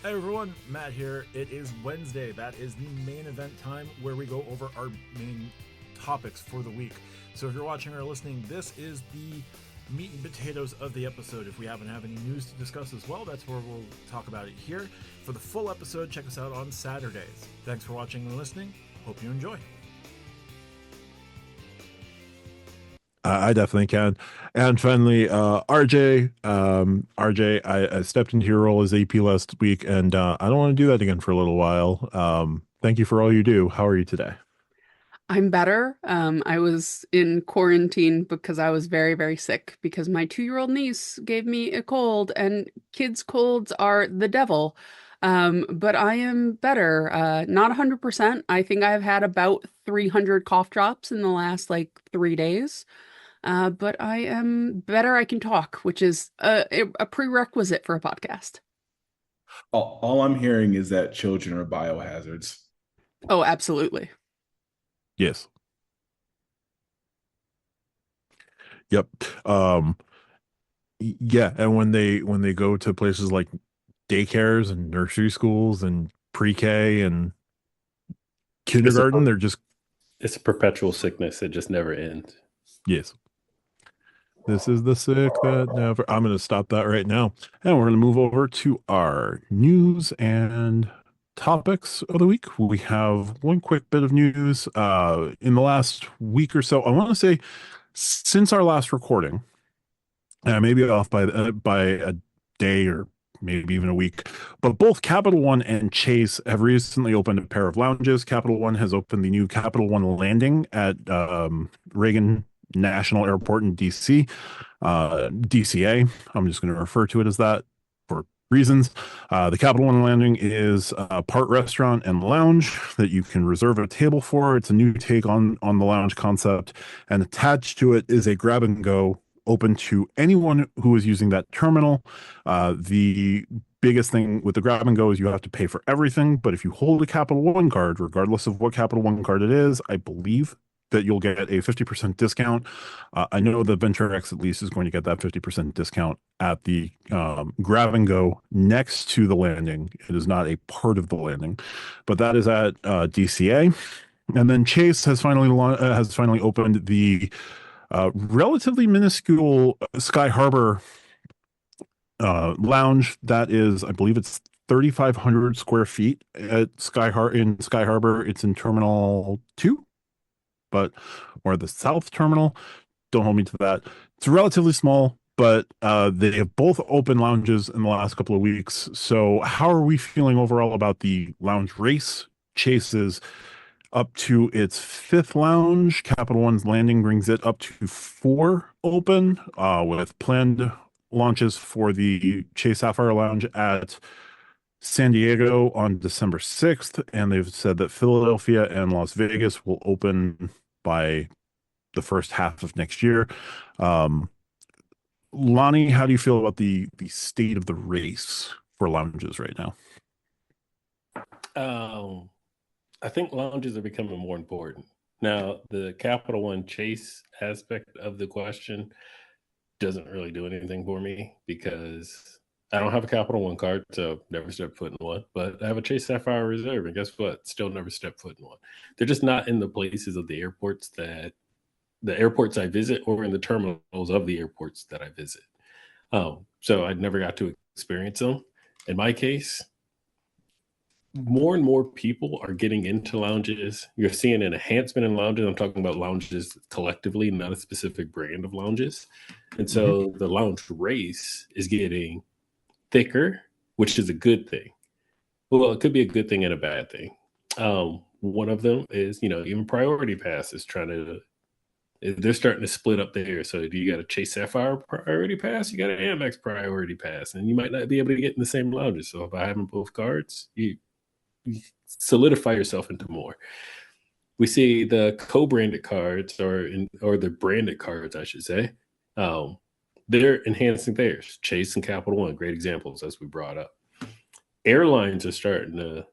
Hey everyone, Matt here. It is Wednesday. That is the main event time where we go over our main topics for the week. So if you're watching or listening, this is the meat and potatoes of the episode. If we happen to have any news to discuss as well, that's where we'll talk about it here. For the full episode, check us out on Saturdays. Thanks for watching and listening. Hope you enjoy. I definitely can. And finally, RJ, RJ, I stepped into your role as AP last week, and I don't want to do that again for a little while. Thank you for all you do. How are you today? I'm better. I was in quarantine because I was very, very sick because my 2-year-old niece gave me a cold, and kids' colds are the devil. But I am better. Not 100%. I think I've had about 300 cough drops in the last like 3 days. But I am better. I can talk, which is a prerequisite for a podcast. All I'm hearing is that children are biohazards. Oh, absolutely. Yes. Yep. Um, yeah, and when they go to places like daycares and nursery schools and pre-K and It's a kindergarten, they're just it's a perpetual sickness that just never ends. yes. This is the sick that never. I'm going to stop that right now. And we're going to move over to our news and topics of the week. We have one quick bit of news. In the last week or so, I want to say since our last recording, maybe off by a day or maybe even a week, but both Capital One and Chase have recently opened a pair of lounges. Capital One has opened the new Capital One Landing at Reagan National Airport in DC, DCA. I'm just going to refer to it as that for reasons. The Capital One Landing is a part restaurant and lounge that you can reserve a table for. It's a new take on the lounge concept, and attached to it is a grab and go open to anyone who is using that terminal. The biggest thing with the grab and go is you have to pay for everything, but if you hold a Capital One card, regardless of what Capital One card it is, I believe that you'll get a 50% discount. I know the Venture X at least is going to get that 50% discount at the grab and go next to the landing. It is not a part of the landing, but that is at DCA. And then Chase has finally opened the relatively minuscule Sky Harbor lounge. That is, I believe it's 3,500 square feet at in Sky Harbor. It's in Terminal 2, but or the South Terminal. Don't hold me to that. It's relatively small, but they have both open lounges in the last couple of weeks. So how are we feeling overall about the lounge race? Chase's up to its fifth lounge. Capital One's Landing brings it up to four open, with planned launches for the Chase Sapphire Lounge at San Diego on December 6th. And they've said that Philadelphia and Las Vegas will open by the first half of next year. Lani, how do you feel about the state of the race for lounges right now? I think lounges are becoming more important. Now, the Capital One Chase aspect of the question doesn't really do anything for me because I don't have a Capital One card, so never stepped foot in one. But I have a Chase Sapphire Reserve, and guess what? Still never stepped foot in one. They're just not in the places of the airports I visit, or in the terminals of the airports that I visit. So I never got to experience them. In my case, more and more people are getting into lounges. You're seeing an enhancement in lounges. I'm talking about lounges collectively, not a specific brand of lounges. And so the lounge race is getting thicker, which is a good thing. Well, it could be a good thing and a bad thing. One of them is, even Priority Pass is they're starting to split up there. So do you got a Chase Sapphire Priority Pass? You got an Amex Priority Pass, and you might not be able to get in the same lounges. So by having both cards, you solidify yourself into more. We see the co-branded cards or the branded cards, I should say. They're enhancing theirs. Chase and Capital One, great examples as we brought up. Airlines are starting to,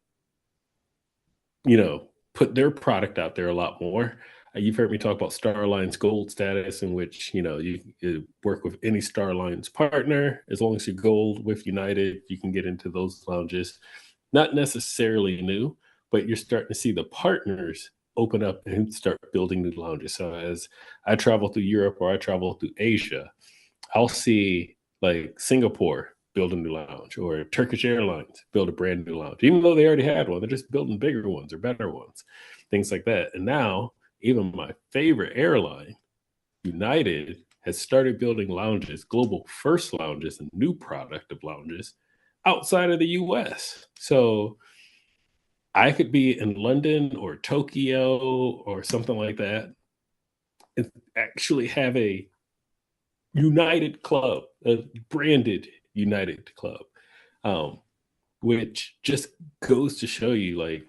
put their product out there a lot more. You've heard me talk about Starline's gold status, in which, you work with any Starline's partner. As long as you're gold with United, you can get into those lounges. Not necessarily new, but you're starting to see the partners open up and start building new lounges. So as I travel through Europe or I travel through Asia, I'll see like Singapore build a new lounge, or Turkish Airlines build a brand new lounge, even though they already had one. They're just building bigger ones or better ones, things like that. And now even my favorite airline, United, has started building lounges, global first lounges, a new product of lounges outside of the US. So I could be in London or Tokyo or something like that and actually have a United club, a branded United club, um, which just goes to show you, like,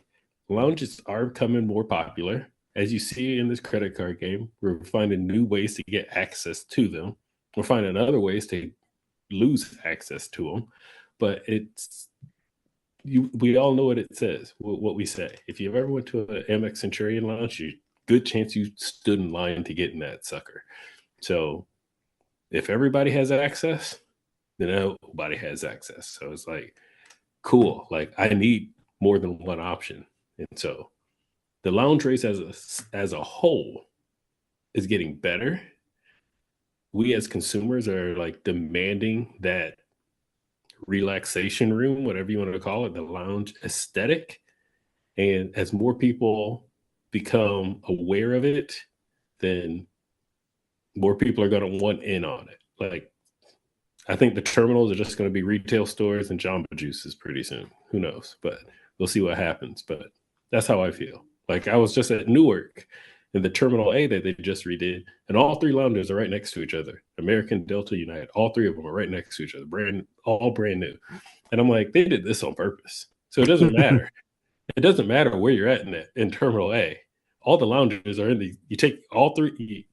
lounges are becoming more popular. As you see in this credit card game, we're finding new ways to get access to them. We're finding other ways to lose access to them. But we all know what it says, what we say. If you ever went to an Amex Centurion lounge, good chance you stood in line to get in that sucker. So if everybody has access, then nobody has access. So it's like, cool. Like, I need more than one option. And so the lounge race as a whole is getting better. We as consumers are like demanding that relaxation room, whatever you want to call it, the lounge aesthetic. And as more people become aware of it, then more people are going to want in on it. Like, I think the terminals are just going to be retail stores and Jamba Juices pretty soon. Who knows? But we'll see what happens. But that's how I feel. Like, I was just at Newark in the Terminal A that they just redid, and all three lounges are right next to each other. American, Delta, United, all three of them are right next to each other, all brand new. And I'm like, they did this on purpose. So it doesn't matter. It doesn't matter where you're at in Terminal A. All the lounges are you take all three,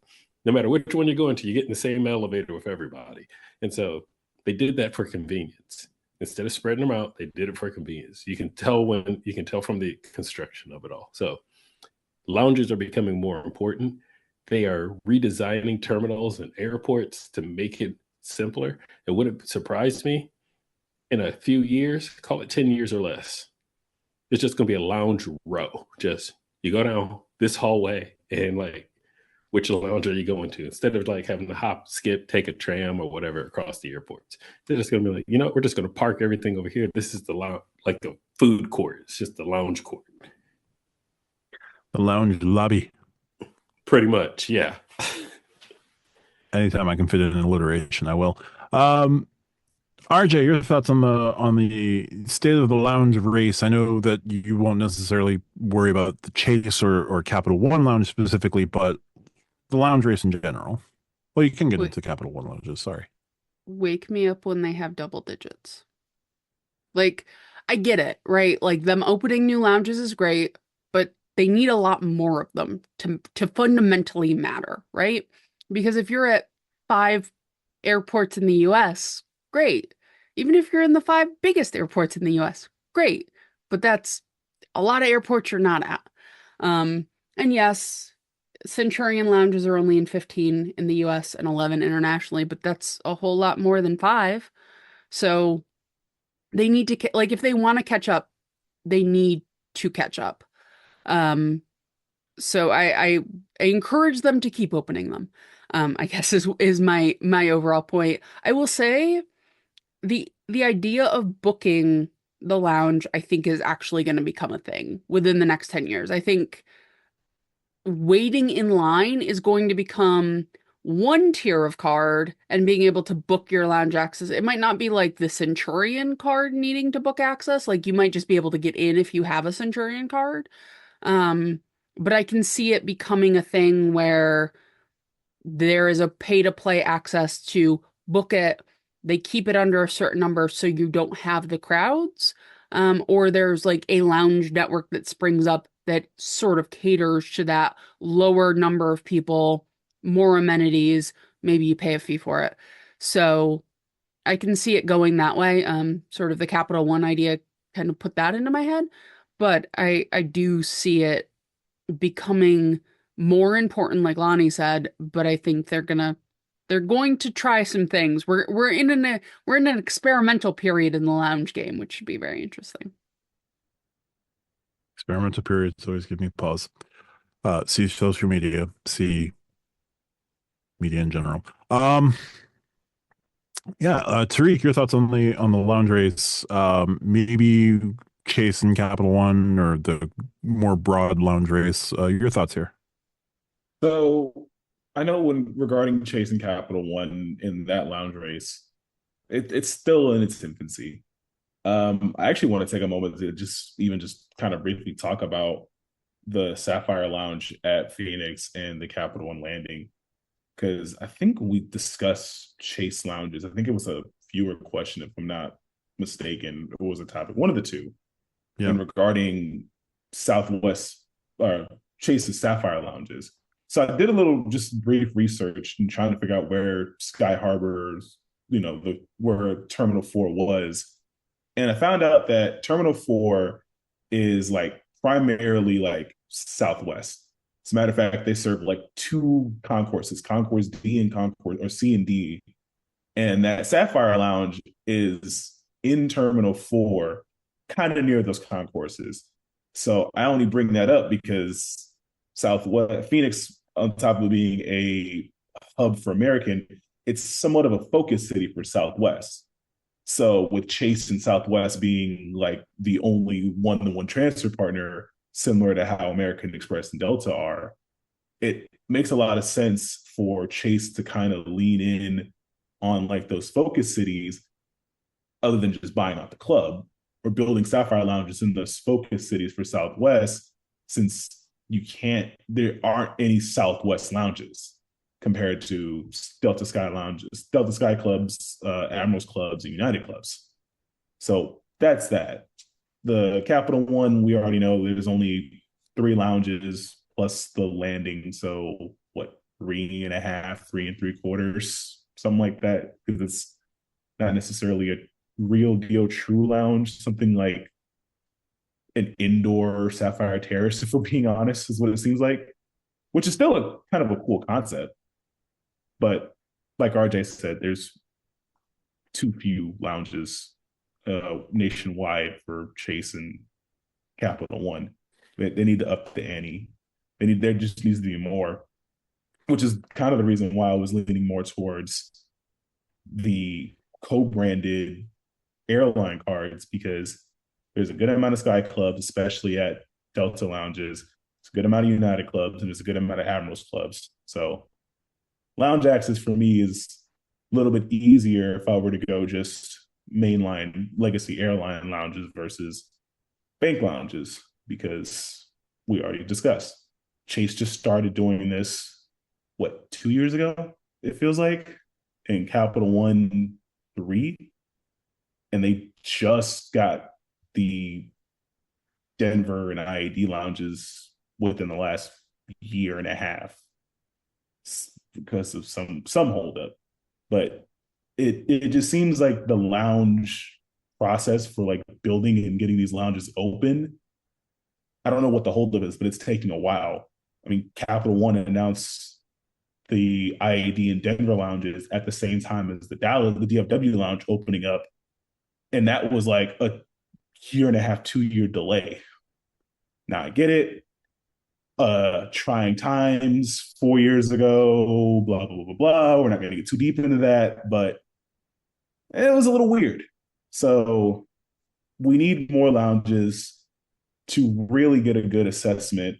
no matter which one you go into, you get in the same elevator with everybody. And so they did that for convenience. Instead of spreading them out, they did it for convenience. You can tell from the construction of it all. So lounges are becoming more important. They are redesigning terminals and airports to make it simpler. It wouldn't surprise me in a few years, call it 10 years or less, it's just going to be a lounge row. Just, you go down this hallway and, like, which lounge are you going to? Instead of like having to hop, skip, take a tram or whatever across the airports, they're just going to be like, we're just going to park everything over here. This is the lounge, like the food court. It's just the lounge court. The lounge lobby. Pretty much, yeah. Anytime I can fit it in alliteration, I will. RJ, your thoughts on the state of the lounge race? I know that you won't necessarily worry about the Chase or Capital One lounge specifically, but the lounge race in general. Well, you can get into Capital One lounges. Sorry. Wake me up when they have double digits. Like, I get it, right? Like, them opening new lounges is great, but they need a lot more of them to fundamentally matter, right? Because if you're at 5 airports in the US, great. Even if you're in the 5 biggest airports in the US, great. But that's a lot of airports you're not at. And yes, Centurion lounges are only in 15 in the US and 11 internationally, but that's a whole lot more than 5. So they need to, like, if they want to catch up, they need to catch up. So I encourage them to keep opening them. I guess is my overall point. I will say the idea of booking the lounge, I think, is actually going to become a thing within the next 10 years. I think waiting in line is going to become one tier of card, and being able to book your lounge access. It might not be like the Centurion card needing to book access. Like, you might just be able to get in if you have a Centurion card. But I can see it becoming a thing where there is a pay-to-play access to book it. They keep it under a certain number so you don't have the crowds. Or there's like a lounge network that springs up that sort of caters to that lower number of people, more amenities. Maybe you pay a fee for it. So I can see it going that way. Sort of the Capital One idea kind of put that into my head. But I do see it becoming more important, like Lani said, but I think they're going to try some things. We're in an experimental period in the lounge game, which should be very interesting. Experimental periods always give me pause. See social media, see media in general. Yeah, Tariq, your thoughts on the lounge race? Maybe Chase and Capital One or the more broad lounge race. Your thoughts here? So I know when regarding chasing Capital One in that lounge race, it's still in its infancy. I actually want to take a moment to just kind of briefly talk about the Sapphire Lounge at Phoenix and the Capital One Landing, because I think we discussed Chase lounges. I think it was a viewer question, if I'm not mistaken, or was a topic, one of the two, Yeah. and regarding Southwest or Chase's Sapphire lounges. So I did a little just brief research and trying to figure out where Sky Harbor's, where Terminal 4 was. And I found out that Terminal 4 is like primarily like Southwest. As a matter of fact, they serve like two concourses, Concourse D and Concourse or C and D. And that Sapphire Lounge is in Terminal 4, kind of near those concourses. So I only bring that up because Southwest Phoenix, on top of being a hub for American, it's somewhat of a focus city for Southwest. So with Chase and Southwest being like the only one-to-one transfer partner, similar to how American Express and Delta are, it makes a lot of sense for Chase to kind of lean in on like those focus cities, other than just buying out the club or building Sapphire Lounges in those focus cities for Southwest, since there aren't any Southwest lounges compared to Delta Sky lounges, Delta Sky clubs, Admirals clubs, and United clubs. So that's that. The Capital One, we already know there's only 3 lounges plus the landing. So what, 3.5, 3.75, something like that, because it's not necessarily a real deal true lounge, something like an indoor Sapphire Terrace, if we're being honest, is what it seems like, which is still a kind of a cool concept. But like RJ said, there's too few lounges nationwide for Chase and Capital One. They need to up the ante. There just needs to be more, which is kind of the reason why I was leaning more towards the co-branded airline cards, because there's a good amount of Sky clubs, especially at Delta lounges. It's a good amount of United clubs, and there's a good amount of Admirals clubs. So lounge access for me is a little bit easier if I were to go just mainline legacy airline lounges versus bank lounges, because we already discussed Chase just started doing this, 2 years ago, it feels like, in Capital One 3, and they just got the Denver and IAD lounges within the last year and a half because of some holdup. But it just seems like the lounge process for like building and getting these lounges open, I don't know what the holdup is, but it's taking a while. I mean, Capital One announced the IAD and Denver lounges at the same time as the DFW lounge opening up, and that was like a year and a half, 2-year delay. Now I get it. Trying times 4 years ago, blah, blah, blah, blah. We're not going to get too deep into that, but it was a little weird. So we need more lounges to really get a good assessment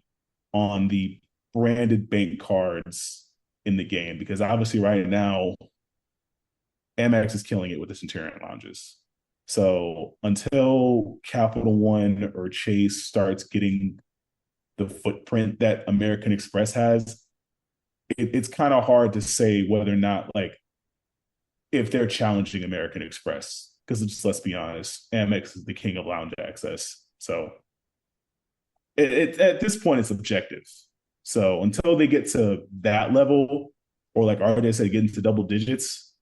on the branded bank cards in the game, because obviously right now, Amex is killing it with the Centurion lounges. So until Capital One or Chase starts getting the footprint that American Express has, it's kind of hard to say whether or not, like, if they're challenging American Express, because just let's be honest, Amex is the king of lounge access. So at this point, it's objective. So until they get to that level, or like RJ said, get into double digits,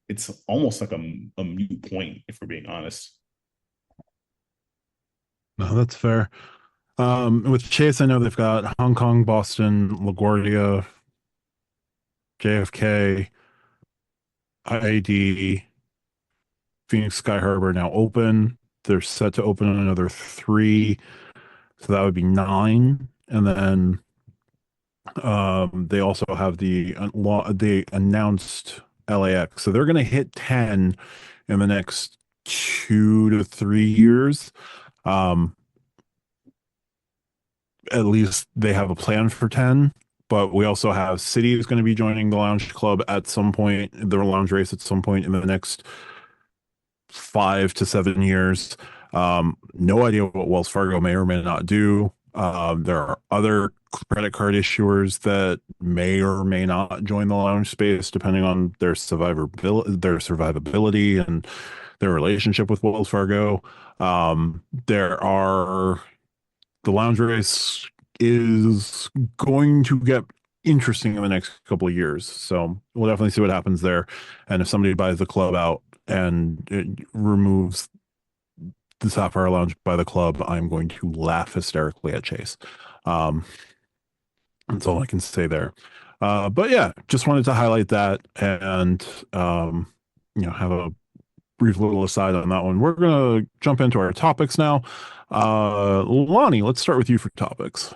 it's almost like a mute point, if we're being honest. No, that's fair. With Chase, I know they've got Hong Kong, Boston, LaGuardia, JFK, IAD, Phoenix Sky Harbor now open. They're set to open another 3, so that would be 9. And then they also have they announced LAX, so they're going to hit 10 in the next 2 to 3 years. At least they have a plan for 10. But we also have City is going to be joining the Lounge Club at some point, the Lounge Race at some point in the next 5 to 7 years. No idea what Wells Fargo may or may not do. There are other credit card issuers that may or may not join the lounge space, depending on their survivability and their relationship with Wells Fargo. The lounge race is going to get interesting in the next couple of years. So we'll definitely see what happens there. And if somebody buys the club out and it removes the Sapphire Lounge by the club, I'm going to laugh hysterically at Chase. That's all I can say there. But yeah, just wanted to highlight that and have a brief little aside on that one. We're gonna jump into our topics now. Lani, let's start with you for topics.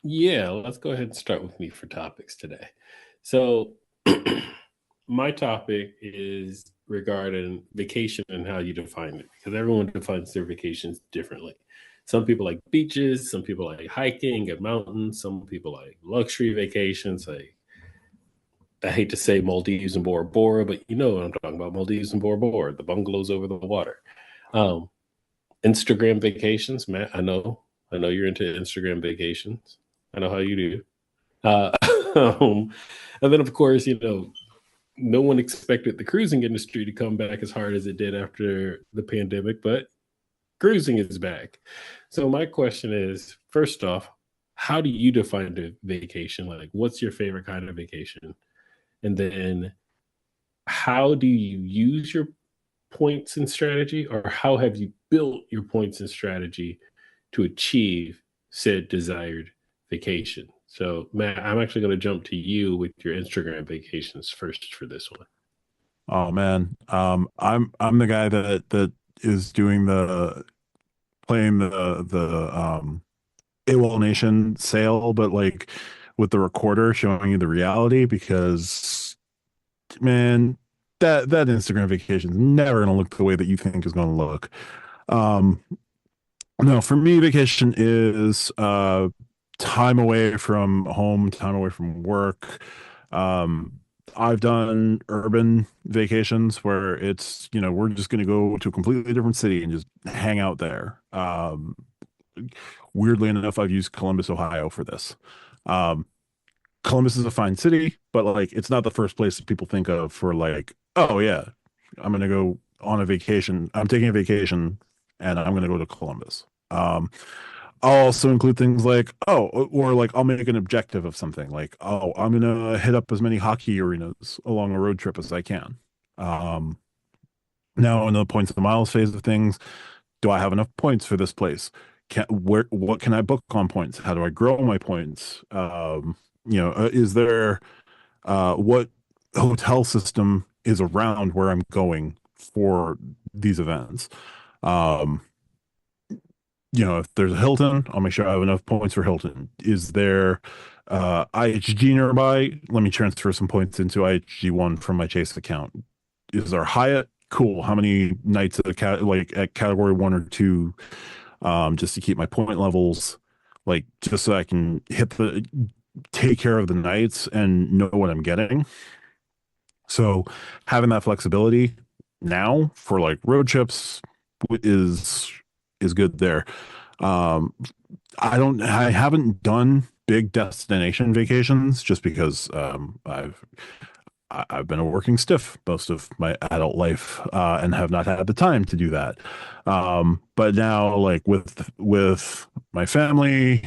Yeah, let's go ahead and start with me for topics today. So my topic is regarding vacation and how you define it, because everyone defines their vacations differently. Some people like beaches, some people like hiking and mountains, some people like luxury vacations. Like, I hate to say Maldives and Bora Bora, but you know what I'm talking about, Maldives and Bora Bora, the bungalows over the water. Instagram vacations, Matt, I know you're into Instagram vacations. I know how you do. And then, of course, no one expected the cruising industry to come back as hard as it did after the pandemic, but cruising is back. So my question is, first off, how do you define a vacation? Like, what's your favorite kind of vacation? And then how do you use your points and strategy, or how have you built your points and strategy to achieve said desired vacation? So Matt, I'm actually going to jump to you with your Instagram vacations first for this one. Oh man, I'm the guy that is doing playing the AWOL Nation sale, but like with the recorder showing you the reality, because man, that Instagram vacation is never going to look the way that you think is going to look. No, for me, vacation is time away from home, time away from work. I've done urban vacations where it's, we're just going to go to a completely different city and just hang out there. Weirdly enough, I've used Columbus, Ohio for this. Columbus is a fine city, but like it's not the first place that people think of for like, oh yeah, I'm going to go on a vacation. I'm taking a vacation and I'm going to go to Columbus. I'll also include things like, or like I'll make an objective of something like, I'm going to hit up as many hockey arenas along a road trip as I can. Now in the points of the miles phase of things, do I have enough points for this place? What can I book on points? How do I grow my points? Is there, what hotel system is around where I'm going for these events? If there's a Hilton, I'll make sure I have enough points for Hilton. Is there IHG nearby? Let me transfer some points into IHG1 from my Chase account. Is there Hyatt? Cool. How many nights at category 1 or 2, just to keep my point levels, like just so I can take care of the nights and know what I'm getting. So having that flexibility now for like road trips is good there. I haven't done big destination vacations just because I've been a working stiff most of my adult life and have not had the time to do that. But now, like with my family,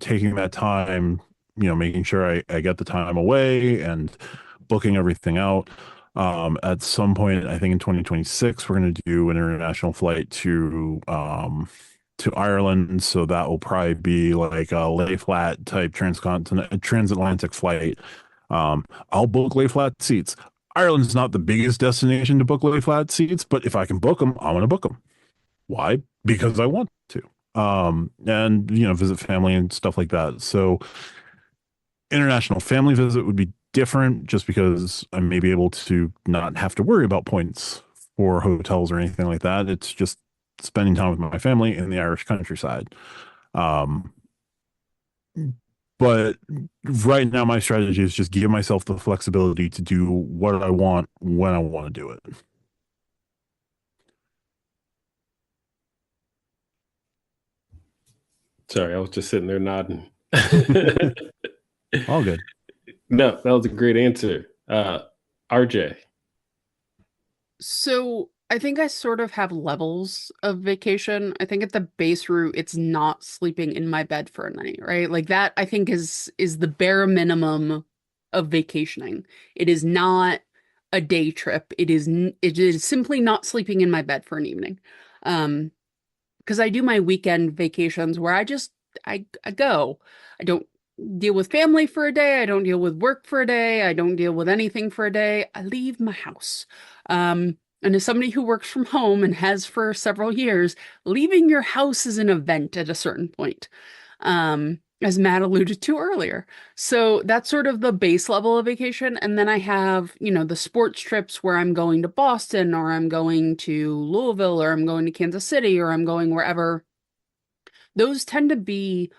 taking that time, making sure I get the time away and booking everything out. At some point, I think in 2026, we're going to do an international flight to to Ireland, so that will probably be like a lay flat type transatlantic flight. I'll book lay flat seats. Ireland's not the biggest destination to book lay flat seats, but if I can book them, I'm going to book them. Why? Because I want to. And visit family and stuff like that. So international family visit would be different just because I may be able to not have to worry about points for hotels or anything like that. It's just spending time with my family in the Irish countryside. But right now, my strategy is just give myself the flexibility to do what I want when I want to do it. Sorry, I was just sitting there nodding. All good. No, that was a great answer. RJ. So I think I sort of have levels of vacation. I think at the base route, it's not sleeping in my bed for a night, right? Like that, I think is the bare minimum of vacationing. It is not a day trip. It is simply not sleeping in my bed for an evening. Because I do my weekend vacations where I go. I don't deal with family for a day. I don't deal with work for a day. I don't deal with anything for a day. I leave my house. And as somebody who works from home and has for several years, leaving your house is an event at a certain point, as Matt alluded to earlier. So that's sort of the base level of vacation. And then I have, the sports trips where I'm going to Boston or I'm going to Louisville or I'm going to Kansas City or I'm going wherever. Those tend to be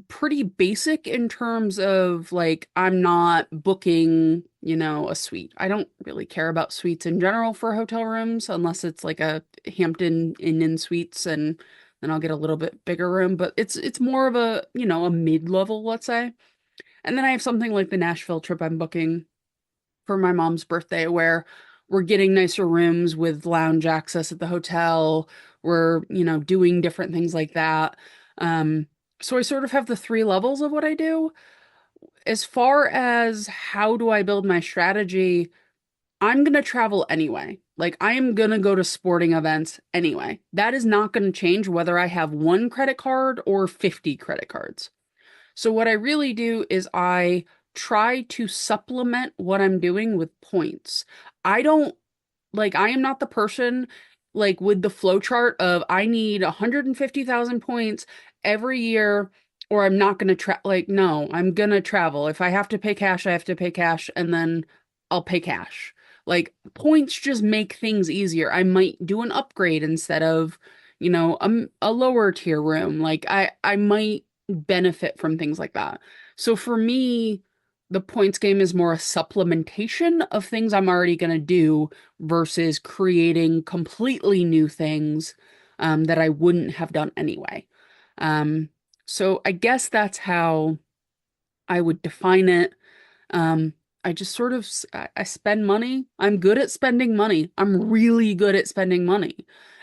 pretty basic in terms of like I'm not booking, a suite. I don't really care about suites in general for hotel rooms unless it's like a Hampton Inn suites and then I'll get a little bit bigger room, but it's more of a, a mid-level, let's say. And then I have something like the Nashville trip I'm booking for my mom's birthday where we're getting nicer rooms with lounge access at the hotel. We're, doing different things like that. So I sort of have the three levels of what I do. As far as how do I build my strategy, I'm going to travel anyway. Like I am going to go to sporting events anyway. That is not going to change whether I have one credit card or 50 credit cards. So what I really do is I try to supplement what I'm doing with points. I don't I am not the person like with the flow chart of I need 150,000 points every year or I'm not going to no, I'm going to travel. If I have to pay cash, I have to pay cash and then I'll pay cash. Like points just make things easier. I might do an upgrade instead of, a lower tier room. Like I might benefit from things like that. So for me, the points game is more a supplementation of things I'm already going to do versus creating completely new things that I wouldn't have done anyway. So I guess that's how I would define it. I just sort of I spend money. I'm good at spending money. I'm really good at spending money.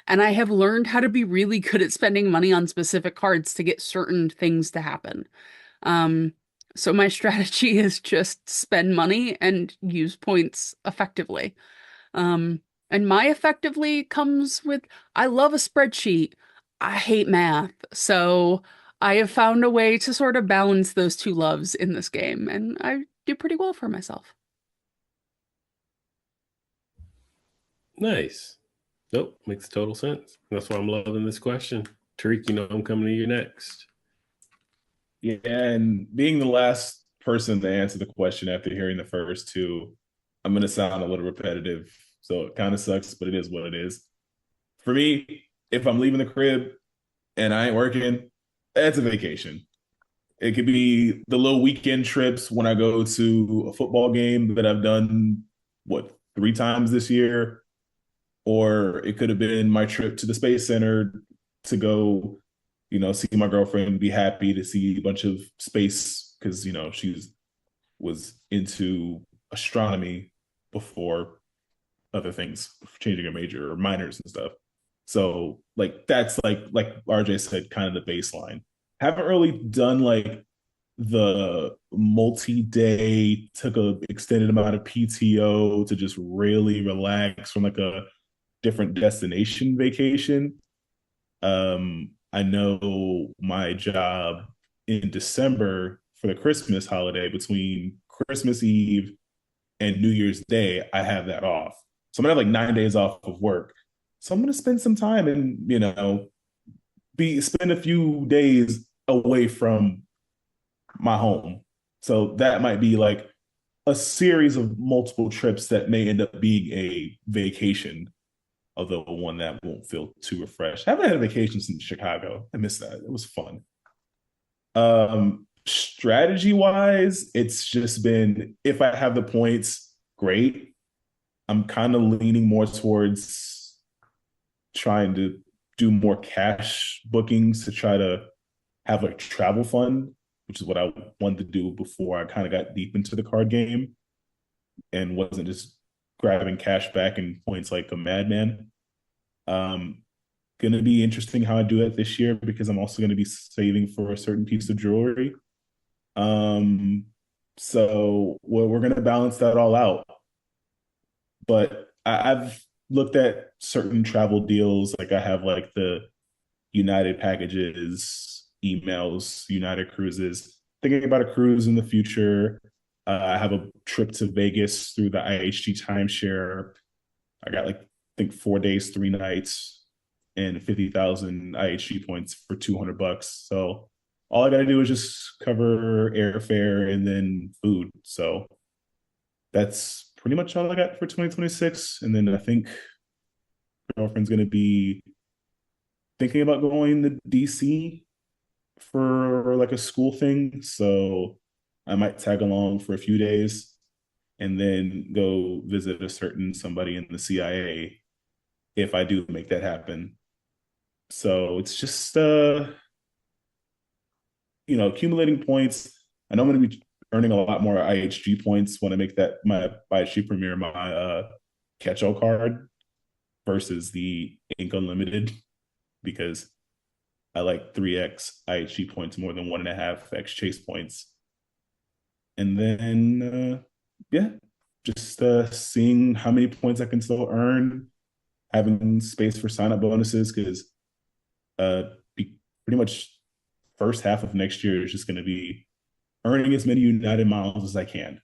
And I have learned how to be really good at spending money on specific cards to get certain things to happen. So my strategy is just spend money and use points effectively. And my effectively comes with, I love a spreadsheet. I hate math. So I have found a way to sort of balance those two loves in this game, and I do pretty well for myself. Nice. Nope, makes total sense. That's why I'm loving this question. Tariq, I'm coming to you next. Yeah, and being the last person to answer the question after hearing the first two, I'm going to sound a little repetitive. So it kind of sucks, but it is what it is. For me, if I'm leaving the crib and I ain't working, that's a vacation. It could be the little weekend trips when I go to a football game that I've done, 3 times this year? Or it could have been my trip to the Space Center to go, see my girlfriend, be happy to see a bunch of space because, she was into astronomy before other things, changing a major or minors and stuff. So that's like RJ said, kind of the baseline. Haven't really done the multi-day, took a extended amount of PTO to just really relax from a different destination vacation. I know my job in December for the Christmas holiday, between Christmas Eve and New Year's Day, I have that off. So I'm gonna have like 9 days off of work. So I'm gonna spend some time and be spend a few days away from my home. So that might be like a series of multiple trips that may end up being a vacation, although one that won't feel too refreshed. I haven't had a vacation since Chicago. I miss that. It was fun. Strategy wise, it's just been, if I have the points, great. I'm kind of leaning more towards trying to do more cash bookings to try to have a travel fund, which is what I wanted to do before I kind of got deep into the card game and wasn't just grabbing cash back and points like a madman. Gonna be interesting how I do it this year, because I'm also gonna be saving for a certain piece of jewelry. So we're gonna balance that all out. But I've looked at certain travel deals, like I have like the United packages, emails, United cruises, thinking about a cruise in the future. I have a trip to Vegas through the IHG timeshare. I got like, I think 4 days, 3 nights, and 50,000 IHG points for $200. So all I got to do is just cover airfare and then food. So that's pretty much all I got for 2026. And then I think my girlfriend's going to be thinking about going to DC for like a school thing. So I might tag along for a few days and then go visit a certain somebody in the CIA if I do make that happen. So it's just accumulating points. I know I'm going to be earning a lot more IHG points when I make that my IHG Premier my catch-all card versus the Ink Unlimited, because I like 3x IHG points more than 1.5x chase points. And then just seeing how many points I can still earn, having space for sign-up bonuses, because pretty much first half of next year is just going to be earning as many United miles as I can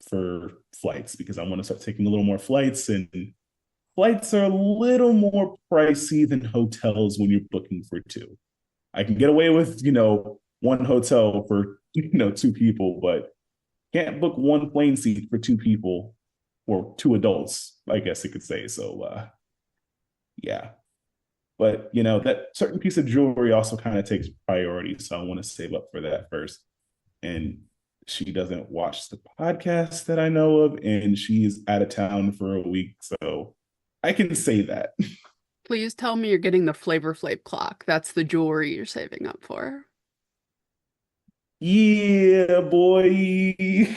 for flights, because I want to start taking a little more flights, and flights are a little more pricey than hotels when you're booking for two. I can get away with, one hotel for, two people, but can't book one plane seat for two people or two adults, I guess you could say. So, yeah. But, that certain piece of jewelry also kind of takes priority. So I want to save up for that first. And she doesn't watch the podcast that I know of, and she's out of town for a week. So I can say that. Please tell me you're getting the Flavor Flav clock. That's the jewelry you're saving up for. Yeah, boy. It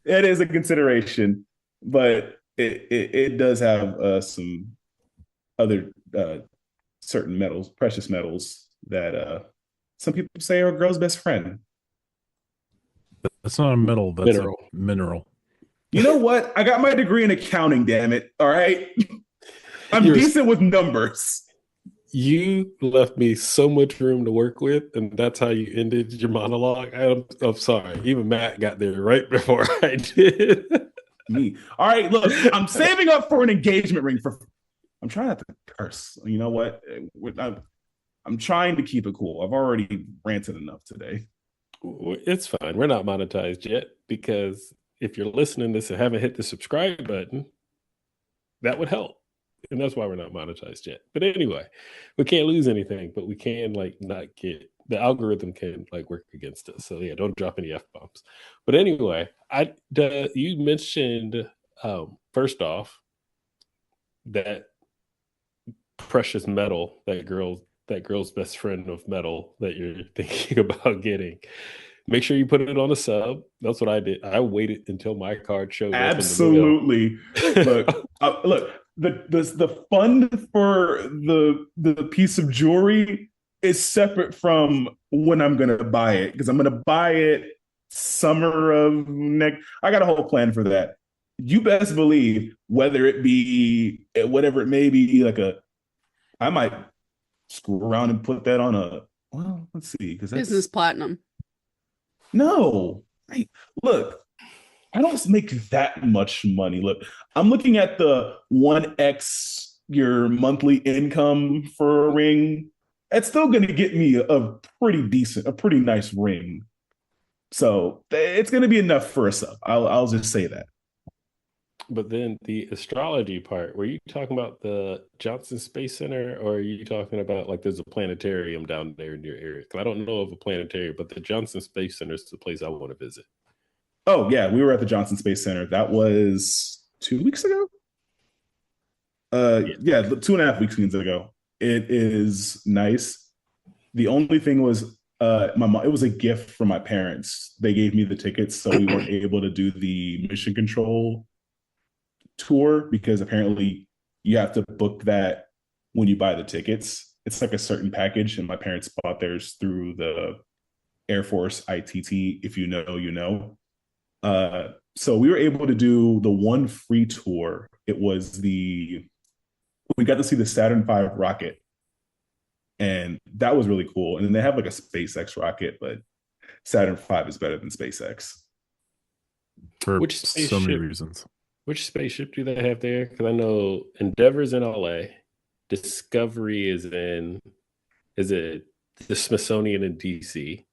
is a consideration, but it does have some other certain metals, precious metals, that some people say are a girl's best friend. That's not a metal, that's a mineral. You know what? I got my degree in accounting, damn it. All right. I'm decent with numbers. You left me so much room to work with, and that's how you ended your monologue. I'm sorry. Even Matt got there right before I did. Me. All right, look, I'm saving up for an engagement ring. I'm trying not to curse. You know what? I'm trying to keep it cool. I've already ranted enough today. It's fine. We're not monetized yet, because if you're listening to this and haven't hit the subscribe button, that would help. And that's why we're not monetized yet. But anyway, we can't lose anything, but we can not get, the algorithm can work against us. So yeah, don't drop any F-bombs. But anyway, you mentioned first off that precious metal, that girl's best friend of metal that you're thinking about getting. Make sure you put it on a sub. That's what I did. I waited until my card showed up. Absolutely. Look, the fund for the piece of jewelry is separate from when I'm gonna buy it, because I'm gonna buy it summer of next. I got a whole plan for that. You best believe, whether it be whatever it may be, I might screw around and put that on a, well, let's see, because that's Business platinum. no. Hey, look, I don't make that much money. Look, I'm looking at the 1x your monthly income for a ring. It's still going to get me a pretty nice ring. So it's going to be enough for a sub. I'll just say that. But then the astrology part, were you talking about the Johnson Space Center, or are you talking about like there's a planetarium down there in your area? 'Cause I don't know of a planetarium, but the Johnson Space Center is the place I want to visit. Oh yeah, we were at the Johnson Space Center. That was 2 weeks ago. Yeah, 2.5 weeks ago. It is nice. The only thing was, my mom. It was a gift from my parents. They gave me the tickets, so we weren't able to do the mission control tour because apparently you have to book that when you buy the tickets. It's like a certain package, and my parents bought theirs through the Air Force ITT. If you know, you know. So we were able to do the one free tour. We got to see the Saturn V rocket, and that was really cool. And then they have like a SpaceX rocket, but Saturn V is better than SpaceX for Which so many spaceship? reasons. Which spaceship do they have there? Because I know Endeavor's in LA, Discovery is it the Smithsonian in DC?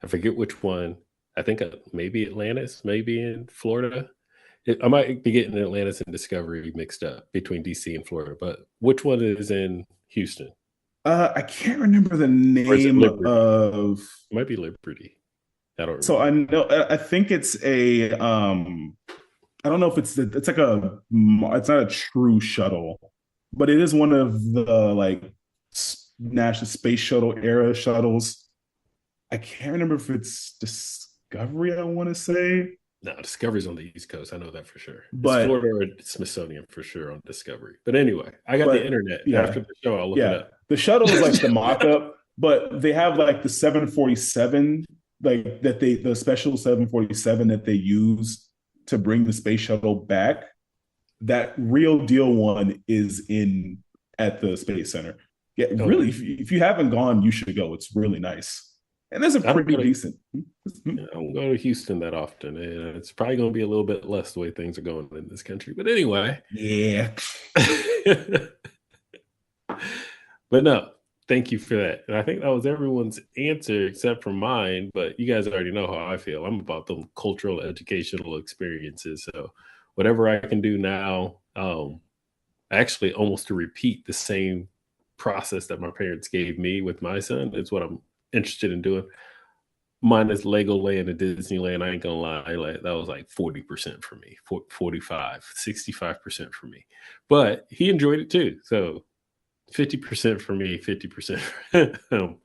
I forget which one. I think maybe Atlantis, maybe in Florida. I might be getting Atlantis and Discovery mixed up between DC and Florida, but which one is in Houston? I can't remember the Or is it name Liberty? of. It might be Liberty. I don't So remember. I know. I think it's a. I don't know if it's like a. It's not a true shuttle, but it is one of the like National Space Shuttle era shuttles. I can't remember if it's Discovery. I want to say, No, Discovery's on the East Coast. I know that for sure. It's but Florida or Smithsonian for sure on Discovery. But anyway, I got the internet. yeah, After the show, I'll look it yeah. up. The shuttle is like the mock-up, but they have like the 747, like the special 747 that they use to bring the space shuttle back. That real deal one is in at the Space Center. Yeah, Oh, really, if you haven't gone, you should go. It's really nice. And there's a I don't pretty go to decent. I don't go to Houston that often. And it's probably going to be a little bit less the way things are going in this country. But anyway. Yeah. But no, thank you for that. And I think that was everyone's answer except for mine. But you guys already know how I feel. I'm about the cultural, educational experiences. So whatever I can do now, actually almost to repeat the same process that my parents gave me with my son is what I'm interested in doing. Mine is Legoland and Disneyland. I ain't gonna lie, like that was like 40% for me, 45, 65% for me. But he enjoyed it too. So 50% for me, 50% for him.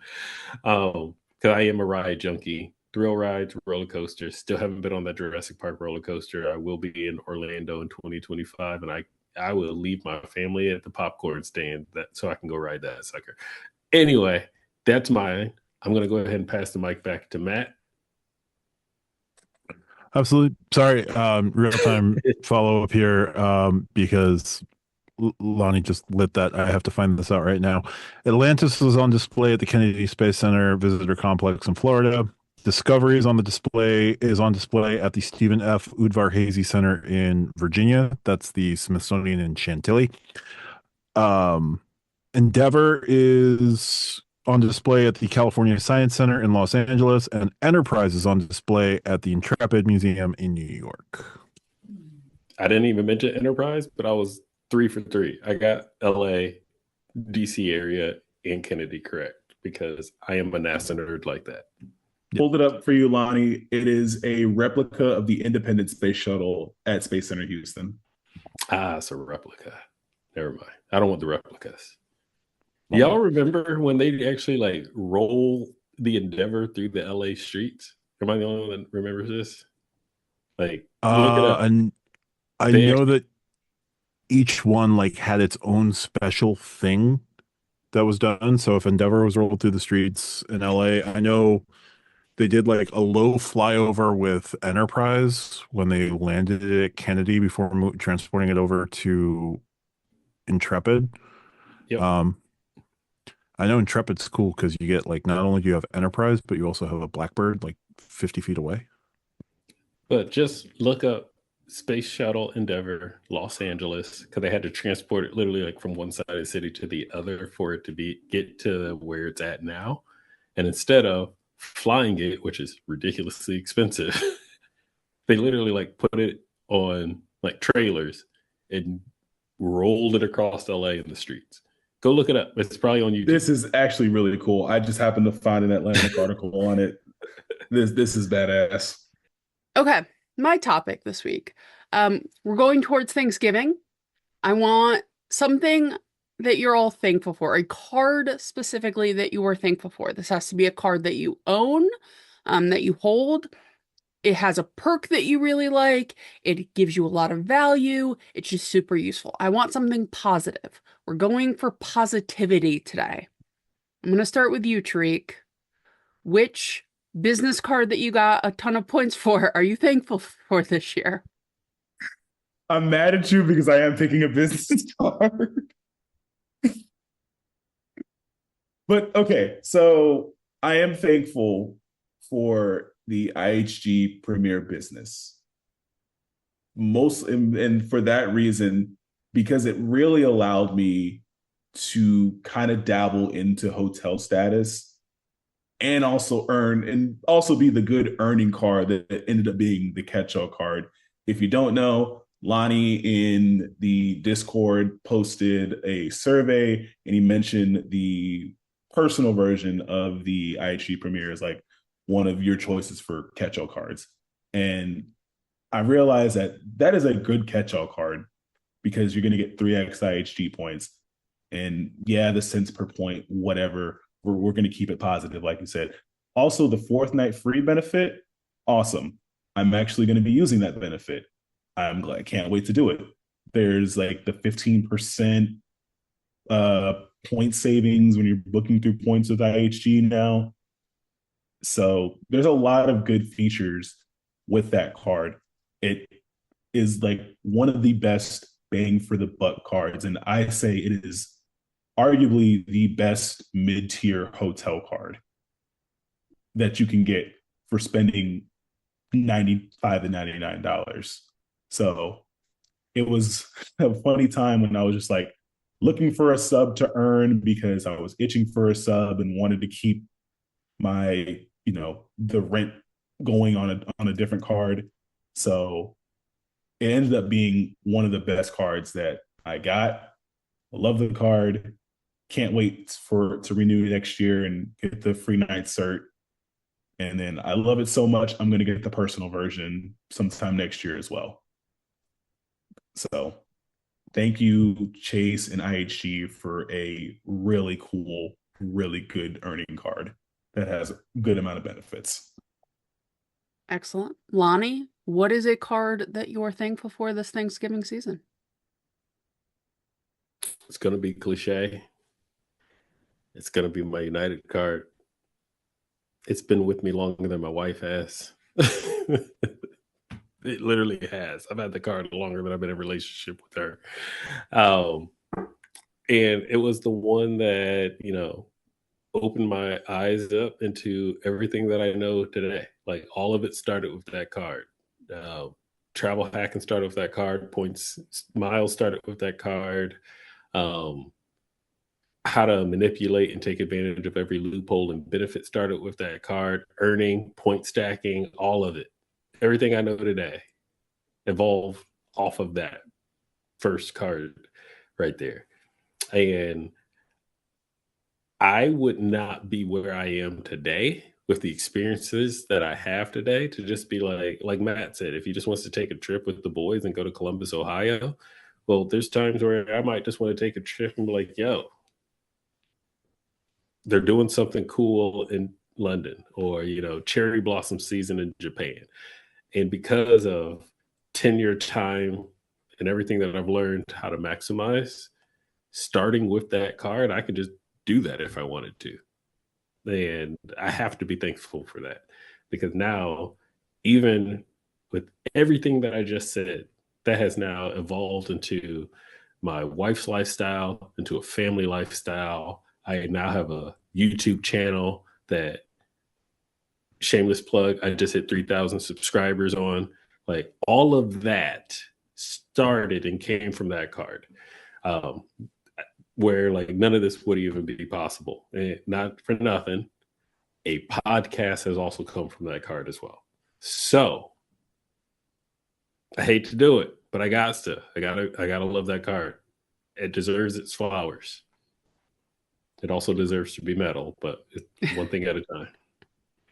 Because I am a ride junkie. Thrill rides, roller coasters. Still haven't been on that Jurassic Park roller coaster. I will be in Orlando in 2025, and I will leave my family at the popcorn stand so I can go ride that sucker. Anyway, that's mine. I'm going to go ahead and pass the mic back to Matt. Absolutely. Sorry, real time follow up here because Lani just lit that. I have to find this out right now. Atlantis is on display at the Kennedy Space Center Visitor Complex in Florida. Discovery is on display at the Stephen F. Udvar-Hazy Center in Virginia. That's the Smithsonian in Chantilly. Endeavor is on display at the California Science Center in Los Angeles, and Enterprise is on display at the Intrepid Museum in New York. I didn't even mention Enterprise, but I was 3 for 3. I got LA, DC area, and Kennedy correct because I am a NASA nerd like that. Pulled it up for you, Lani. It is a replica of the Independence Space Shuttle at Space Center Houston. Ah, it's a replica. Never mind. I don't want the replicas. Y'all remember when they actually like roll the Endeavor through the LA streets? Am I the only one that remembers this? Like, look it up. And I know that each one like had its own special thing that was done. So if Endeavor was rolled through the streets in LA, I know they did like a low flyover with Enterprise when they landed it at Kennedy before transporting it over to Intrepid. Yep. I know Intrepid's cool because you get like not only do you have Enterprise, but you also have a Blackbird like 50 feet away. But just look up Space Shuttle Endeavour, Los Angeles, because they had to transport it literally like from one side of the city to the other for it to get to where it's at now. And instead of flying it, which is ridiculously expensive, they literally like put it on like trailers and rolled it across LA in the streets. Go look it up. It's probably on YouTube. This is actually really cool. I just happened to find an Atlantic article on it. This is badass. Okay, my topic this week. We're going towards Thanksgiving. I want something that you're all thankful for, a card specifically that you are thankful for. This has to be a card that you own, that you hold. It has a perk that you really like. It gives you a lot of value. It's just super useful. I want something positive. We're going for positivity today. I'm going to start with you, Tariq. Which business card that you got a ton of points for are you thankful for this year? I'm mad at you because I am picking a business card. But okay, so I am thankful for the IHG Premier Business. And for that reason, because it really allowed me to kind of dabble into hotel status and also earn and also be the good earning card that ended up being the catch-all card. If you don't know, Lani in the Discord posted a survey and he mentioned the personal version of the IHG Premier is like one of your choices for catch-all cards. And I realized that is a good catch-all card because you're going to get 3x IHG points. And yeah, the cents per point, whatever, we're going to keep it positive, like you said. Also, the fourth night free benefit, awesome. I'm actually going to be using that benefit. I'm glad, I can't wait to do it. There's like the 15% point savings when you're booking through points with IHG now. So there's a lot of good features with that card. It is like one of the best bang for the buck cards. And I say it is arguably the best mid-tier hotel card that you can get for spending $95 to $99. So it was a funny time when I was just like looking for a sub to earn because I was itching for a sub and wanted to keep my, the rent going on a different card. So it ended up being one of the best cards that I got. I love the card. Can't wait to renew next year and get the free night cert. And then I love it so much, I'm going to get the personal version sometime next year as well. So thank you, Chase and IHG, for a really cool, really good earning card that has a good amount of benefits. Excellent. Lani, what is a card that you are thankful for this Thanksgiving season? It's going to be cliche. It's going to be my United card. It's been with me longer than my wife has. It literally has. I've had the card longer than I've been in a relationship with her. And it was the one that, opened my eyes up into everything that I know today. Like all of it started with that card. Travel hacking started with that card. Points, miles started with that card. How to manipulate and take advantage of every loophole and benefit started with that card. Earning, point stacking, all of it. Everything I know today evolved off of that first card right there. And I would not be where I am today with the experiences that I have today to just be like Matt said, if he just wants to take a trip with the boys and go to Columbus, Ohio, well, there's times where I might just want to take a trip and be like, yo, they're doing something cool in London or, cherry blossom season in Japan. And because of tenure time and everything that I've learned how to maximize, starting with that card, I could just do that if I wanted to. And I have to be thankful for that because now, even with everything that I just said, that has now evolved into my wife's lifestyle, into a family lifestyle. I now have a YouTube channel that, shameless plug, I just hit 3,000 subscribers on. Like, all of that started and came from that card. Where like none of this would even be possible. And not for nothing, a podcast has also come from that card as well. So I hate to do it, but I gotta love that card. It deserves its flowers. It also deserves to be metal, but it's one thing at a time.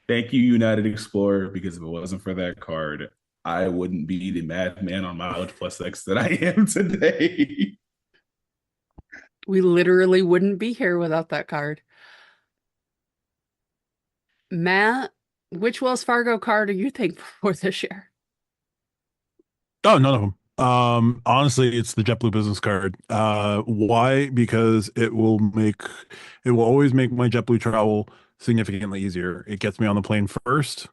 Thank you, United Explorer, because if it wasn't for that card, I wouldn't be the madman on Mileage Plus X that I am today. We literally wouldn't be here without that card. Matt, which Wells Fargo card are you thankful for this year? Oh, none of them. Honestly, it's the JetBlue business card. Why? Because it will always make my JetBlue travel significantly easier. It gets me on the plane first,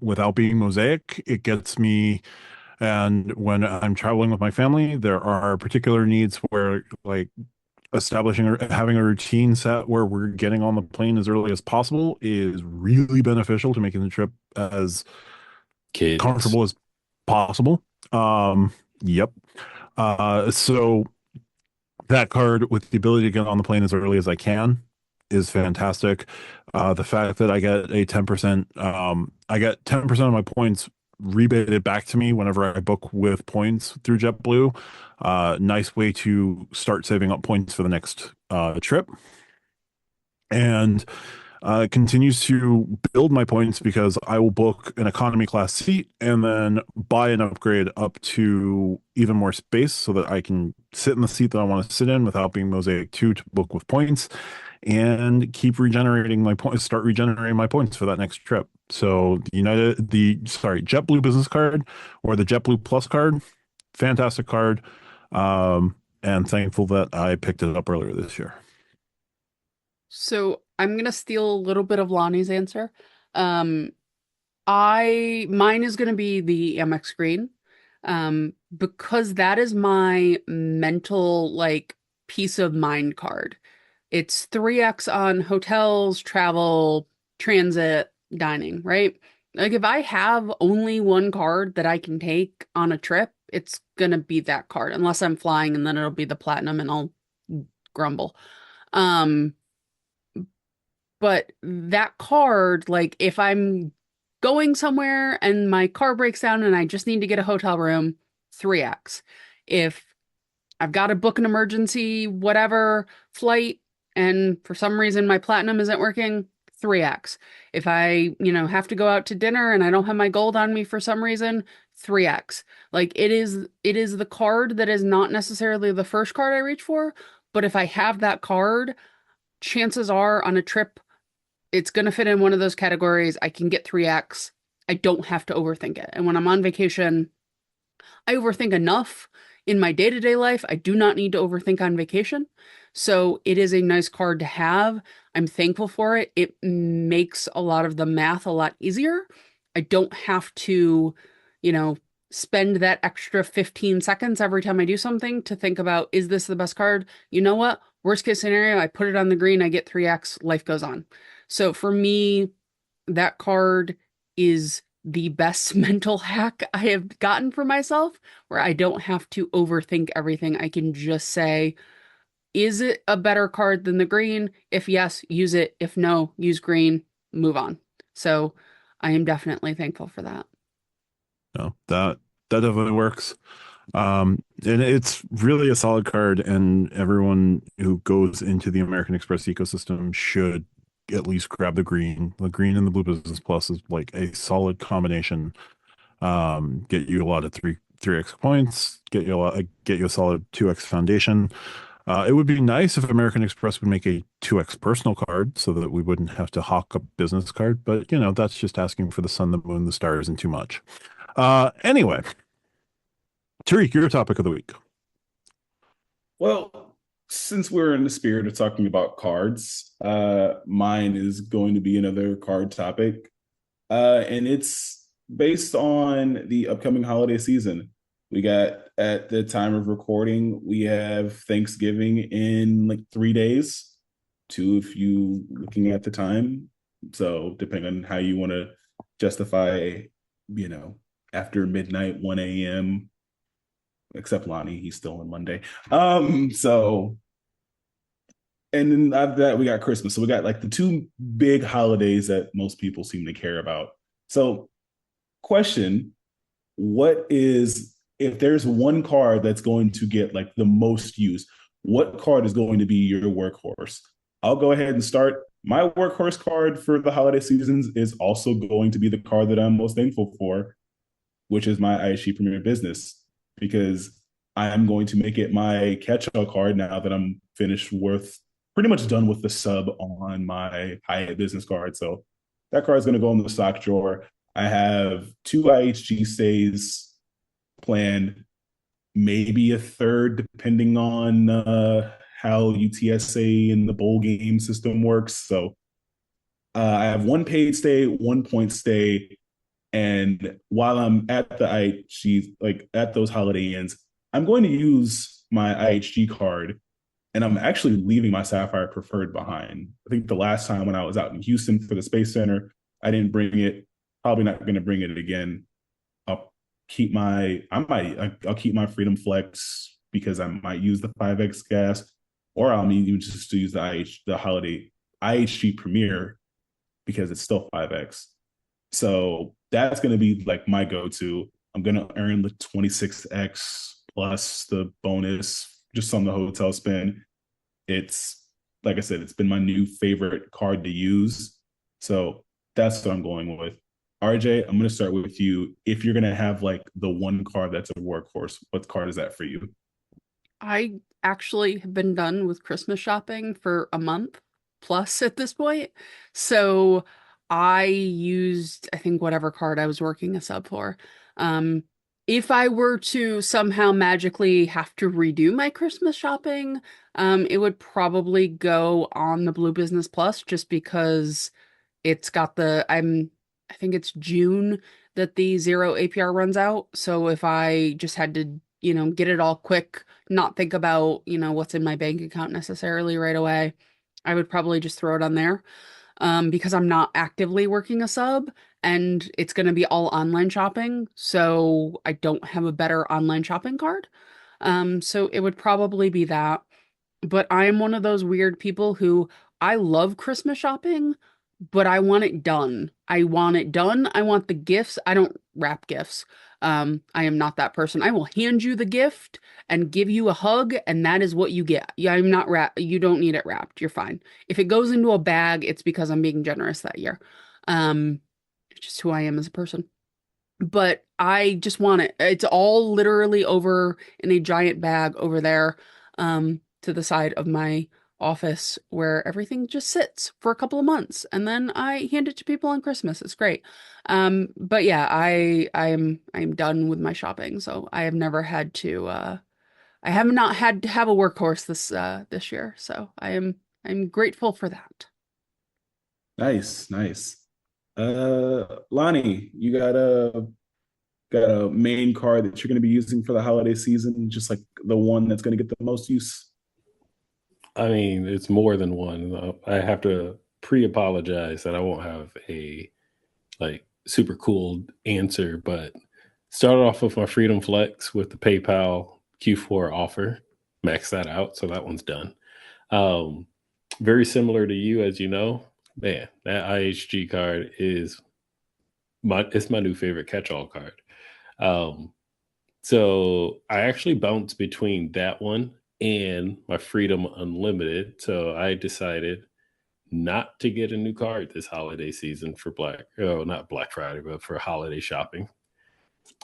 without being mosaic. It gets me, and when I'm traveling with my family, there are particular needs where, like, establishing or having a routine set where we're getting on the plane as early as possible is really beneficial to making the trip as comfortable as possible. Yep. So that card with the ability to get on the plane as early as I can is fantastic. The fact that I get a 10%, I get 10% of my points rebated back to me whenever I book with points through JetBlue. Nice way to start saving up points for the next trip. And continues to build my points because I will book an economy class seat and then buy an upgrade up to even more space so that I can sit in the seat that I want to sit in without being Mosaic 2 to book with points, and keep regenerating my points, start regenerating my points for that next trip. So JetBlue business card or the JetBlue Plus card, fantastic card. And thankful that I picked it up earlier this year. So I'm gonna steal a little bit of Lonnie's answer. Mine is gonna be the Amex Green, because that is my mental, like, peace of mind card. It's 3x on hotels, travel, transit, dining, right? Like, if I have only one card that I can take on a trip, it's gonna be that card, unless I'm flying, and then it'll be the platinum and I'll grumble. But that card, like, if I'm going somewhere and my car breaks down and I just need to get a hotel room, 3x. If I've got to book an emergency, whatever, flight, and for some reason my platinum isn't working, 3x. If I, have to go out to dinner and I don't have my gold on me for some reason, 3x. Like, it is the card that is not necessarily the first card I reach for, but if I have that card, chances are on a trip, it's going to fit in one of those categories. I can get 3x. I don't have to overthink it. And when I'm on vacation, I overthink enough in my day-to-day life. I do not need to overthink on vacation. So it is a nice card to have. I'm thankful for it. It makes a lot of the math a lot easier. I don't have to, spend that extra 15 seconds every time I do something to think about, is this the best card? You know what? Worst case scenario, I put it on the green, I get 3x, life goes on. So for me, that card is the best mental hack I have gotten for myself, where I don't have to overthink everything. I can just say, is it a better card than the green? If yes, use it. If no, use green, move on. So I am definitely thankful for that. No, that definitely works. And it's really a solid card, and everyone who goes into the American Express ecosystem should at least grab the green. The green and the Blue Business Plus is like a solid combination. Get you a lot of 3x points, get you a solid 2x foundation. It would be nice if American Express would make a 2x personal card so that we wouldn't have to hawk a business card, but that's just asking for the sun, the moon, the stars, and too much. Anyway, Tariq, your topic of the week. Well, since we're in the spirit of talking about cards, mine is going to be another card topic. And it's based on the upcoming holiday season. We got, at the time of recording, we have Thanksgiving in like 3 days, two if you looking at the time. So depending on how you want to justify, after midnight, 1 a.m., except Lani, he's still on Monday. So and then after that, we got Christmas. So we got like the two big holidays that most people seem to care about. So, question: what is, if there's one card that's going to get like the most use, what card is going to be your workhorse? I'll go ahead and start. My workhorse card for the holiday seasons is also going to be the card that I'm most thankful for, which is my IHG Premier Business, because I am going to make it my catch-all card now that I'm finished with, pretty much done with the sub on my Hyatt business card. So that card is going to go in the stock drawer. I have 2 IHG stays planned, maybe a third, depending on how UTSA and the bowl game system works. So I have 1 paid stay, 1 point stay. And while I'm at the IHG, like at those Holiday Inns, I'm going to use my IHG card, and I'm actually leaving my Sapphire Preferred behind. I think the last time when I was out in Houston for the Space Center, I didn't bring it. Probably not going to bring it again. I'll keep I'll keep my Freedom Flex because I might use the 5X gas, or I'll even just use the Holiday IHG Premier because it's still 5X. So that's going to be like my go-to. I'm going to earn the 26X plus the bonus just on the hotel spend. It's, like I said, it's been my new favorite card to use. So that's what I'm going with. RJ, I'm going to start with you. If you're going to have like the one card that's a workhorse, what card is that for you? I actually have been done with Christmas shopping for a month plus at this point. So I used, I think, whatever card I was working a sub for. If I were to somehow magically have to redo my Christmas shopping, it would probably go on the Blue Business Plus just because it's got I think it's June that the 0 APR runs out. So if I just had to, get it all quick, not think about, what's in my bank account necessarily right away, I would probably just throw it on there. Because I'm not actively working a sub and it's going to be all online shopping. So I don't have a better online shopping card. So it would probably be that. But I am one of those weird people who I love Christmas shopping, but I want it done. I want it done. I want the gifts. I don't wrap gifts. I am not that person. I will hand you the gift and give you a hug, and that is what you get. Yeah, I'm not wrap. You don't need it wrapped. You're fine. If it goes into a bag, it's because I'm being generous that year. It's just who I am as a person. But I just want it. It's all literally over in a giant bag over there, to the side of my office where everything just sits for a couple of months and then I hand it to people on Christmas. It's great. But yeah, I'm done with my shopping. So I have never had to I have not had to have a workhorse this year. So I'm grateful for that. Nice, nice. Lani, you got a main card that you're going to be using for the holiday season, just like the one that's going to get the most use? I mean, it's more than one. I have to pre-apologize that I won't have a like super cool answer, but started off with my Freedom Flex with the PayPal Q4 offer. Max that out, so that one's done. Very similar to you, as you know, man. That IHG card is my new favorite catch-all card. So I actually bounced between that one and my Freedom Unlimited. So I decided not to get a new card this holiday season for not Black Friday, but for holiday shopping.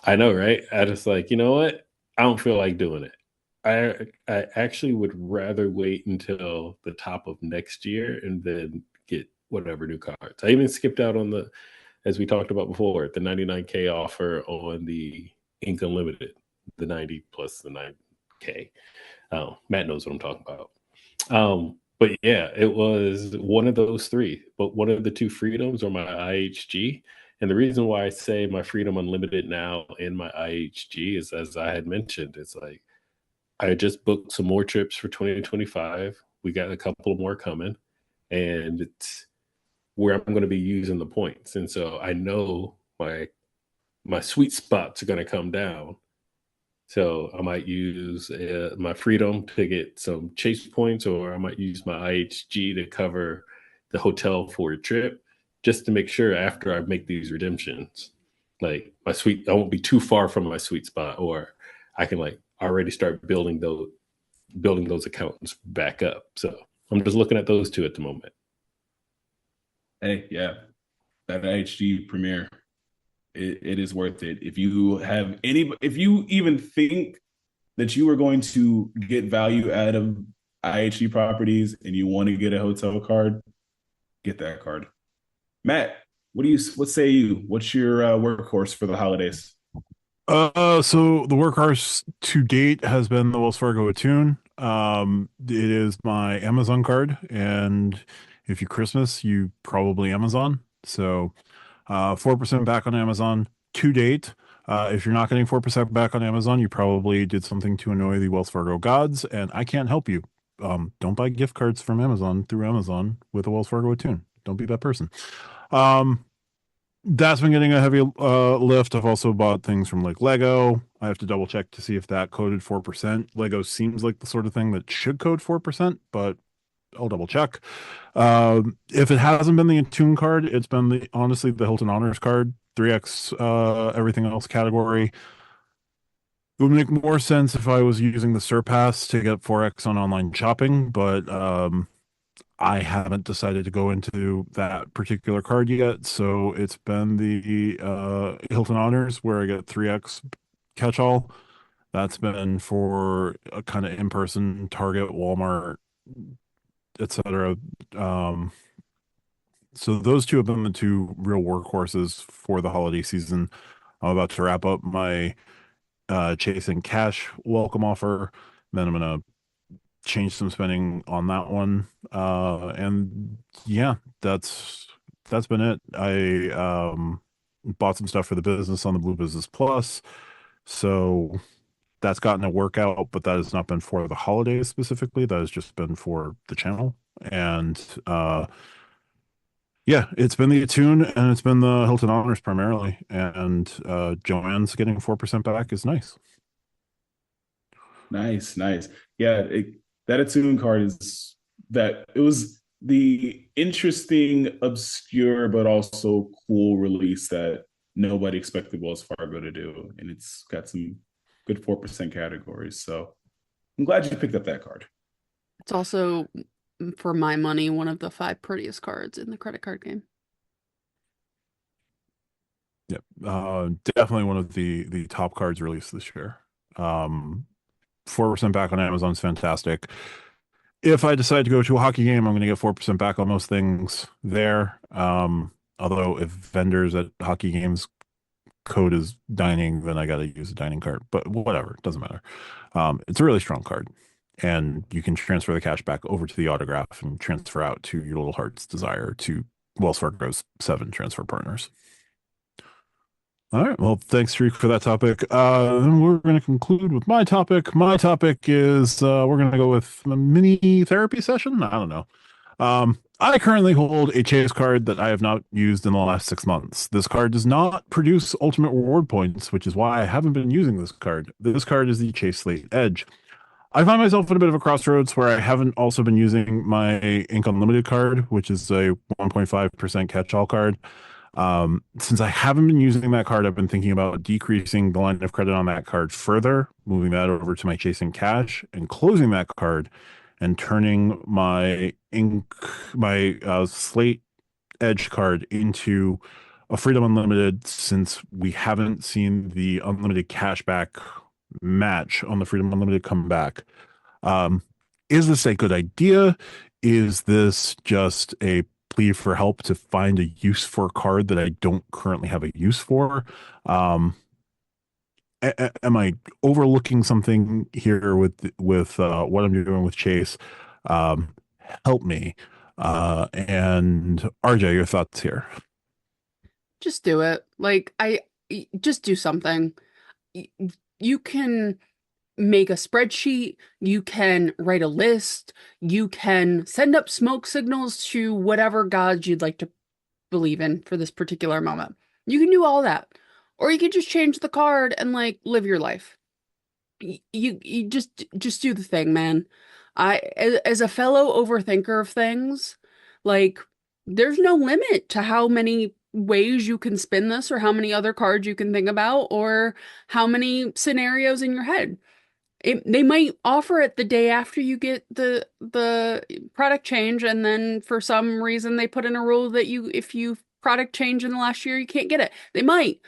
I know, right? I just like, you know what? I don't feel like doing it. I actually would rather wait until the top of next year and then get whatever new cards. I even skipped out on as we talked about before, the 99K offer on the Ink Unlimited, the 90 plus the 9K. Matt knows what I'm talking about. But yeah, it was one of those three. But one of the two Freedoms are my IHG. And the reason why I say my Freedom Unlimited now in my IHG is, as I had mentioned, it's like I just booked some more trips for 2025. We got a couple more coming. and it's where I'm going to be using the points. And so I know my sweet spots are going to come down. So I might use my freedom to get some chase points, or I might use my IHG to cover the hotel for a trip, just to make sure after I make these redemptions, like I won't be too far from my sweet spot, or I can like already start building those accounts back up. So I'm just looking at those two at the moment. Hey, yeah, that IHG Premier, it is worth it. If you even think that you are going to get value out of IHG properties and you want to get a hotel card, get that card. Matt, what say you? What's your workhorse for the holidays? So the workhorse to date has been the Wells Fargo Attune. It is my Amazon card, and if you Christmas, you probably Amazon. So, 4% back on Amazon to date. If you're not getting 4% back on Amazon, you probably did something to annoy the Wells Fargo gods, and I can't help you. Don't buy gift cards from Amazon through Amazon with a Wells Fargo Attune. Don't be that person. That's been getting a heavy lift. I've also bought things from like Lego. I have to double check to see if that coded 4%. Lego seems like the sort of thing that should code 4%, but I'll double check. If it hasn't been the Attune card, it's been honestly the Hilton Honors card, 3x everything else category. It would make more sense if I was using the Surpass to get 4x on online shopping, but I haven't decided to go into that particular card yet, so it's been the Hilton Honors where I get 3x catch-all. That's been for a kind of in-person Target, Walmart, etc. So those two have been the two real workhorses for the holiday season. I'm about to wrap up my Chasing Cash welcome offer. Then I'm gonna change some spending on that one. And yeah, that's been it. I bought some stuff for the business on the Blue Business Plus. So that's gotten a workout, but that has not been for the holidays specifically. That has just been for the channel. And yeah, it's been the Attune and it's been the Hilton Honors primarily. And Joanne's getting 4% back is nice. Nice. Yeah, that Attune card it was the interesting, obscure, but also cool release that nobody expected Wells Fargo to do. And it's got some good 4% categories. So I'm glad you picked up that card. It's also, for my money, one of the 5 prettiest cards in the credit card game. Yep. Definitely one of the top cards released this year. 4% back on Amazon is fantastic. If I decide to go to a hockey game, I'm going to get 4% back on most things there. Although if vendors at hockey games code is dining, then I got to use a dining card. But whatever, it doesn't matter. It's a really strong card, and you can transfer the cash back over to the autograph and transfer out to your little heart's desire to Wells Fargo's 7 transfer partners. All right. Well, thanks, Tariq, for that topic. Then we're going to conclude with my topic. My topic is we're going to go with a mini therapy session. I don't know. I currently hold a Chase card that I have not used in the last 6 months. This card does not produce ultimate reward points, which is why I haven't been using this card. This card is the Chase Slate Edge. I find myself at a bit of a crossroads where I haven't also been using my Ink Unlimited card, which is a 1.5% catch-all card. Since I haven't been using that card, I've been thinking about decreasing the line of credit on that card further, moving that over to my Chasing Cash and closing that card and turning my Slate Edge card into a Freedom Unlimited, since we haven't seen the unlimited cashback match on the Freedom Unlimited come back. Is this a good idea? Is this just a plea for help to find a use for a card that I don't currently have a use for? Am I overlooking something here with what I'm doing with Chase? Help me. And RJ, your thoughts here? Just do it. Just do something. You can make a spreadsheet, you can write a list, you can send up smoke signals to whatever gods you'd like to believe in for this particular moment. You can do all that. Or you can just change the card and like live your life. You just do the thing, man. As a fellow overthinker of things, like there's no limit to how many ways you can spin this or how many other cards you can think about or how many scenarios in your head. They might offer it the day after you get the product change, and then for some reason they put in a rule that if you product change in the last year, you can't get it. They might.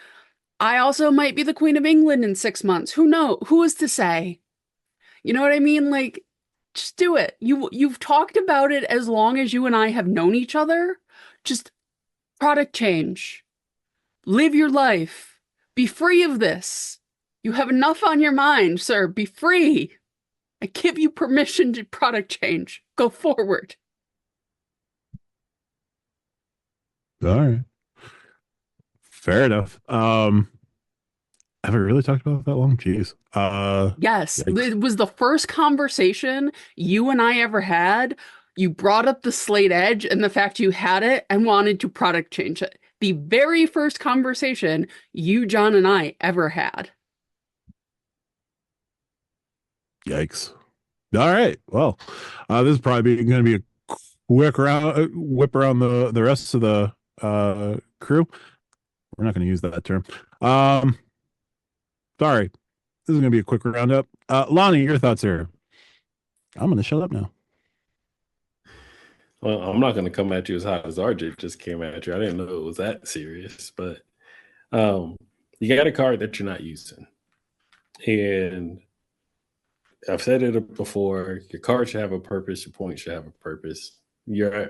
I also might be the Queen of England in 6 months. Who knows? Who is to say? You know what I mean? Like, just do it. You've talked about it as long as you and I have known each other. Just product change. Live your life. Be free of this. You have enough on your mind, sir. Be free. I give you permission to product change. Go forward. All right. Fair enough. Have I really talked about it that long? Jeez. Yes, Yikes. it was the first conversation you and I ever had. You brought up the Slate Edge and the fact you had it and wanted to product change it. The very first conversation you, John, and I ever had. Yikes. All right. Well, this is probably going to be a quick whip around the rest of the crew. We're not going to use that term. Sorry. This is going to be a quick roundup. Lani, your thoughts here. I'm going to shut up now. Well, I'm not going to come at you as hot as RJ just came at you. I didn't know it was that serious, but you got a card that you're not using. And I've said it before, your card should have a purpose, your points should have a purpose. You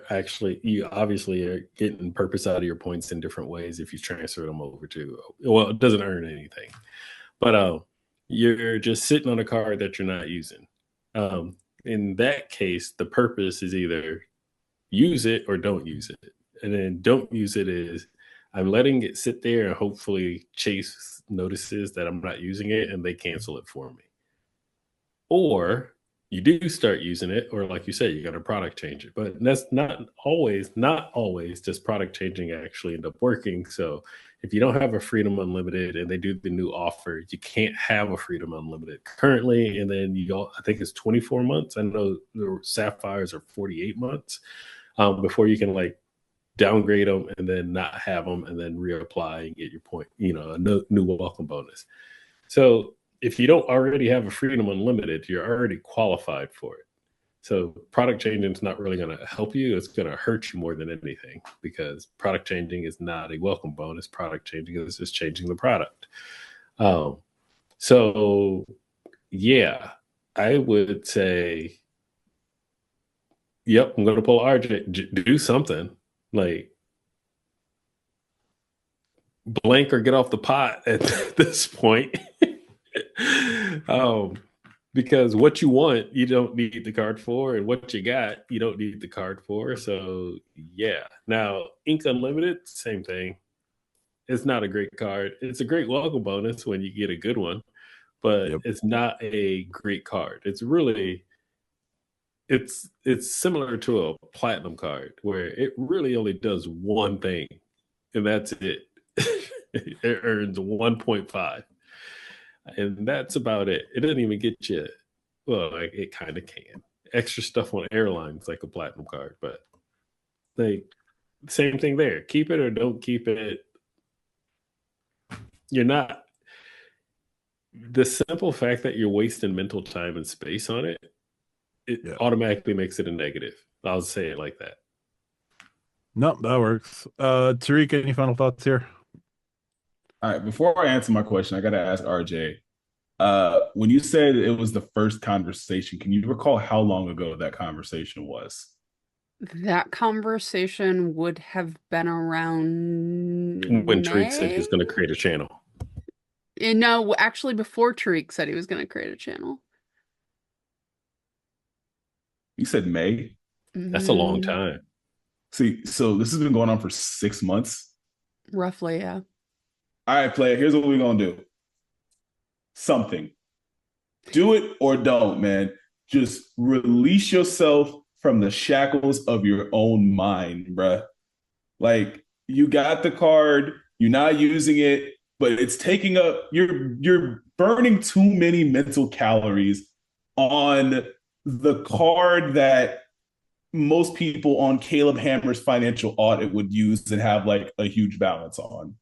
obviously are getting purpose out of your points in different ways if you transfer them over to, well, it doesn't earn anything. But you're just sitting on a card that you're not using. In that case, the purpose is either use it or don't use it. And then don't use it is I'm letting it sit there and hopefully Chase notices that I'm not using it and they cancel it for me. Or you do start using it, or like you said, you got to product change it. But that's not always does product changing actually end up working. So if you don't have a Freedom Unlimited and they do the new offer, you can't have a Freedom Unlimited currently. And then I think it's 24 months. I know the Sapphires are 48 months before you can like downgrade them and then not have them and then reapply and get your point, a new welcome bonus. So if you don't already have a Freedom Unlimited, you're already qualified for it. So product changing is not really going to help you. It's going to hurt you more than anything because product changing is not a welcome bonus. Product changing is just changing the product. So yeah, I would say, yep, I'm going to pull RJ. Do something like blank or get off the pot at this point. Because what you want, you don't need the card for, and what you got, you don't need the card for. So yeah. Now, Ink Unlimited, same thing. It's not a great card. It's a great welcome bonus when you get a good one, but It's not a great card. It's really it's similar to a platinum card where it really only does one thing, and that's it. It earns 1.5. And that's about it. It doesn't even get you, well, like it kind of can. Extra stuff on airlines like a platinum card, but like same thing there. Keep it or don't keep it. You're not. The simple fact that you're wasting mental time and space on it, automatically makes it a negative. I'll say it like that. No, that works. Tariq, any final thoughts here? All right, before I answer my question, I got to ask RJ. When you said it was the first conversation, can you recall how long ago that conversation was? That conversation would have been around when Tariq said he was going to create a channel. No, actually, before Tariq said he was going to create a channel. You said May? That's a long time. See, so this has been going on for 6 months? Roughly, yeah. All right, player, here's what we're going to do. Something. Do it or don't, man. Just release yourself from the shackles of your own mind, bruh. Like, you got the card, you're not using it, but it's taking up, you're burning too many mental calories on the card that most people on Caleb Hammer's financial audit would use and have like a huge balance on.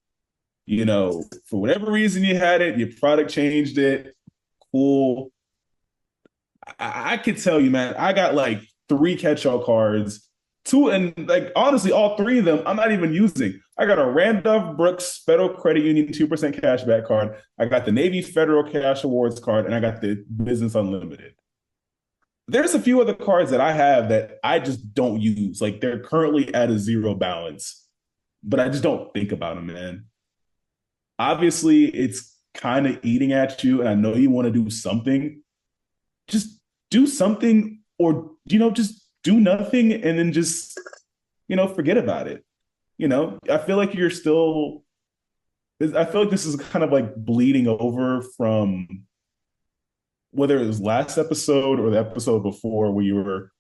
You know, for whatever reason you had it, your product changed it. Cool. I could tell you, man, I got like 3 catch-all cards, 2, and like honestly, all 3 of them I'm not even using. I got a Randolph Brooks Federal Credit Union 2% cashback card. I got the Navy Federal Cash Awards card, and I got the Business Unlimited. There's a few other cards that I have that I just don't use. Like, they're currently at a 0 balance, but I just don't think about them, man. Obviously, it's kind of eating at you, and I know you want to do something. Just do something, or, just do nothing and then just, forget about it. I feel like I feel like this is kind of like bleeding over from whether it was last episode or the episode before, where you were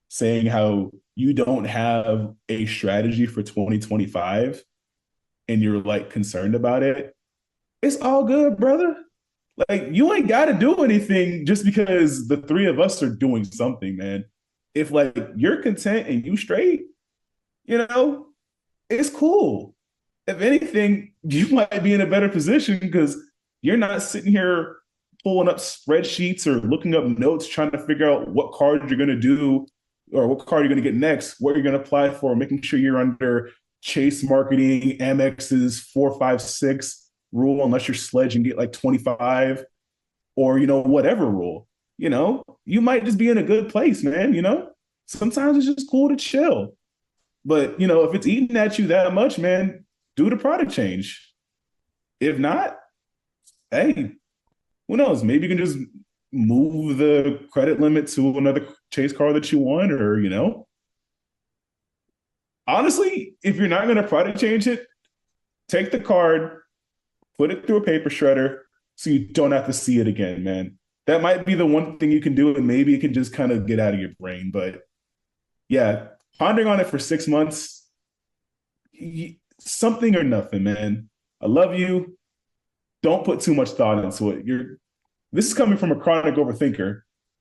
saying how you don't have a strategy for 2025 and you're like concerned about it. It's all good, brother. Like, you ain't got to do anything just because the 3 of us are doing something, man. If like you're content and you straight, it's cool. If anything, you might be in a better position because you're not sitting here pulling up spreadsheets or looking up notes trying to figure out what card you're going to do or what card you're going to get next, what you're going to apply for, making sure you're under Chase Marketing, Amex's 456 rule, unless you're Sledge and get like 25, or, whatever rule. You might just be in a good place, man. Sometimes it's just cool to chill. But, if it's eating at you that much, man, do the product change. If not, hey, who knows? Maybe you can just move the credit limit to another Chase card that you want, or, honestly, if you're not going to product change it, take the card, put it through a paper shredder so you don't have to see it again, man. That might be the one thing you can do, and maybe it can just kind of get out of your brain. But yeah, pondering on it for 6 months, something or nothing, man. I love you. Don't put too much thought into it. This is coming from a chronic overthinker.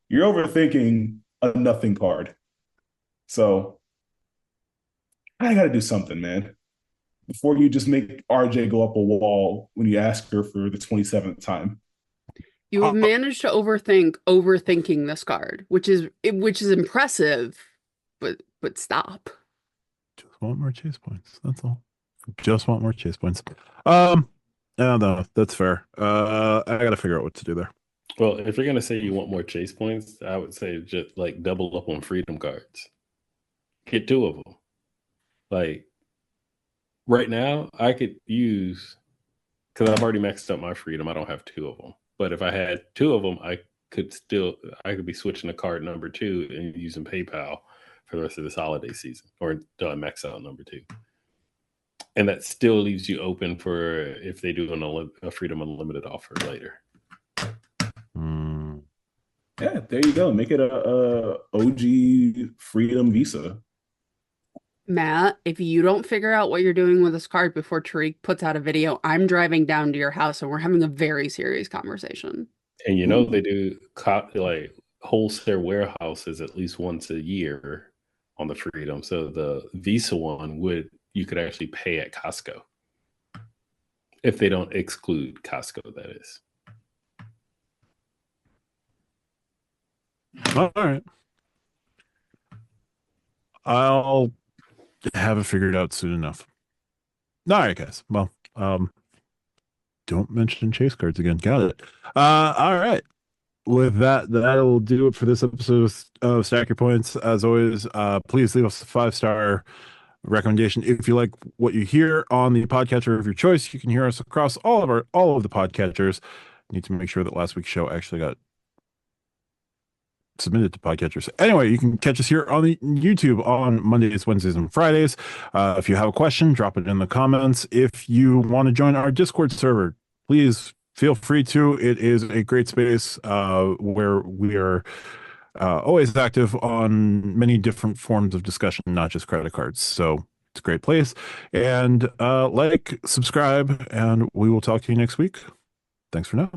You're overthinking a nothing card. So I got to do something, man, before you just make RJ go up a wall when you ask her for the 27th time. You have managed to overthinking this card, which is impressive, but stop. Just want more chase points. That's all. Just want more chase points. No, that's fair. I got to figure out what to do there. Well, if you're gonna say you want more chase points, I would say just like double up on freedom cards. Get 2 of them. Like, right now, I could use, because I've already maxed up my freedom. I don't have 2 of them. But if I had 2 of them, I could be switching to card number 2 and using PayPal for the rest of this holiday season, or until I max out number 2. And that still leaves you open for if they do a Freedom Unlimited offer later. Yeah, there you go. Make it a OG Freedom Visa. Matt, if you don't figure out what you're doing with this card before Tariq puts out a video, I'm driving down to your house and we're having a very serious conversation. And they do like wholesale warehouses at least once a year on the Freedom. So the Visa one you could actually pay at Costco. If they don't exclude Costco, that is. All right. I'll have it figured out soon enough. All right, guys. Well, don't mention chase cards again. Got it. All right. With that'll do it for this episode of Stack Your Points. As always, please leave us a 5-star recommendation if you like what you hear on the podcatcher of your choice. You can hear us across all of the podcatchers. Need to make sure that last week's show actually got submitted to podcatchers. Anyway, you can catch us here on the YouTube on Mondays, Wednesdays, and Fridays. If you have a question, drop it in the comments. If you want to join our Discord server, please feel free to. It is a great space where we are always active on many different forms of discussion, not just credit cards. So it's a great place. And like, subscribe, and we will talk to you next week. Thanks for now.